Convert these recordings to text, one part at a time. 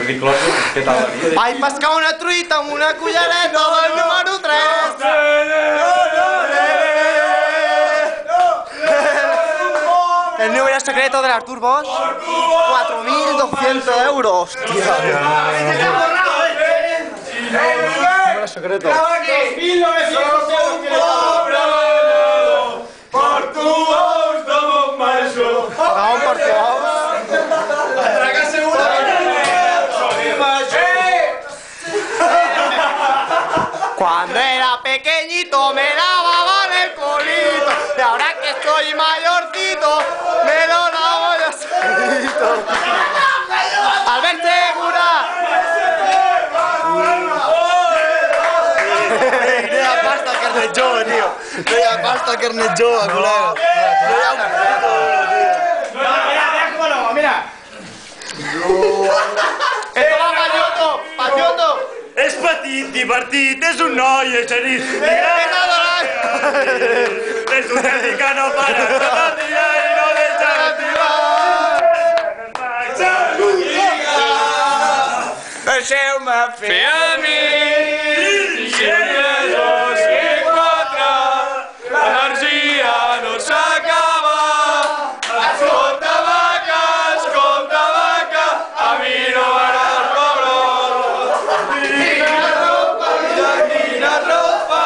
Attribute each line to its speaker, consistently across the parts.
Speaker 1: Jordi Closet, què tal?
Speaker 2: Vaig pescar una truita amb una cullereta del número 3. El número secreto del Artur Bosch, 4.200 euros. Hostia. Número secreto.
Speaker 3: 2.900 euros. Por tu voz somos más yo.
Speaker 2: Vamos por tu voz. Cuando era pequeñito me lavaban el culito y ahora que estoy mayorcito me lo lavo yo solito. Albert Segura. No hi ha pasta al carnet jove, tio. No hi ha pasta al carnet jove, col·lega. No hi ha un puto euro, tio.
Speaker 3: Mira.
Speaker 2: Esto va Payoto.
Speaker 1: És petit, divertit, és un noi, és xerif. És un nen que no para tot el dia i no deixa d'activar.
Speaker 3: Deixeu-me fer a mi. Si entre dos i quatre l'energia no s'acaba. Escolta vaca, a mi no m'agrada el pobrot. Quina ropa.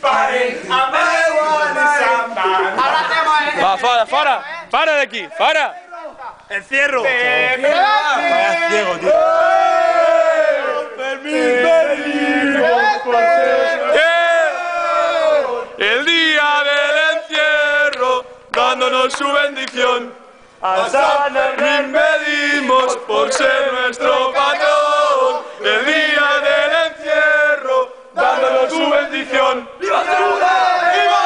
Speaker 3: Pare, amb aigua de samba.
Speaker 4: Fora d'aquí, fora!
Speaker 1: Encierro.
Speaker 3: Vaya
Speaker 1: ciego, tío.
Speaker 4: El día del encierro, dándonos su bendición.
Speaker 1: Al San
Speaker 4: Fermín pedimos por ser nuestro patrón. El día del encierro, dándonos su bendición. ¡Viva Segura! ¡Viva!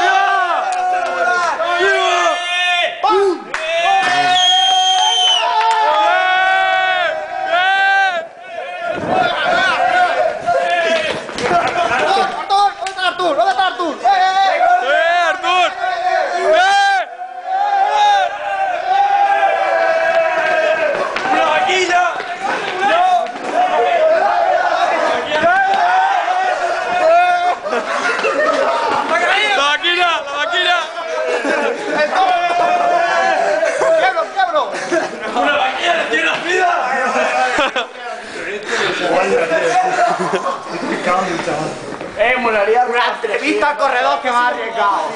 Speaker 2: Molaría una entrevista al corredor que más ha arriesgado.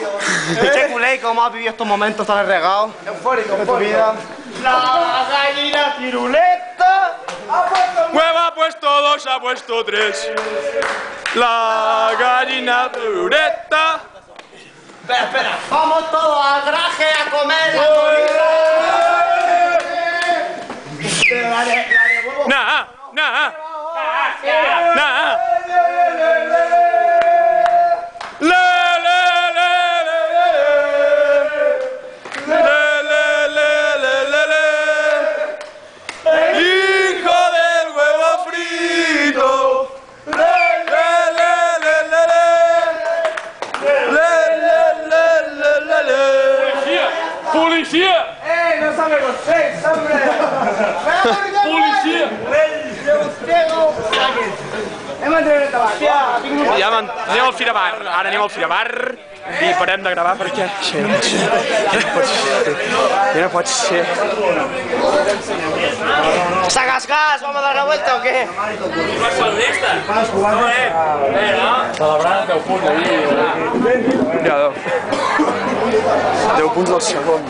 Speaker 2: Che culé, ¿cómo has vivido estos momentos tan arriesgados? Eufórico de tu vida. La gallina tiruleta
Speaker 4: Huevo ha puesto 2, ha puesto 3. La gallina tureta.
Speaker 2: Espera. Vamos todos al garaje a comer la comida.
Speaker 4: Nah. Hijo del huevo frito. Policía.
Speaker 3: No sabemos sex, hombre.
Speaker 4: Policía.
Speaker 3: Hem entrat en tabac.
Speaker 4: Ja anem al Firabar, ara anem al Firabar i parem de gravar perquè ja no pot ser.
Speaker 2: ¿Sacas gas? ¿Vamos a dar la vuelta o qué?
Speaker 1: Celebrant 10 punts de vídeo.
Speaker 4: Ja, 10 punts del segon.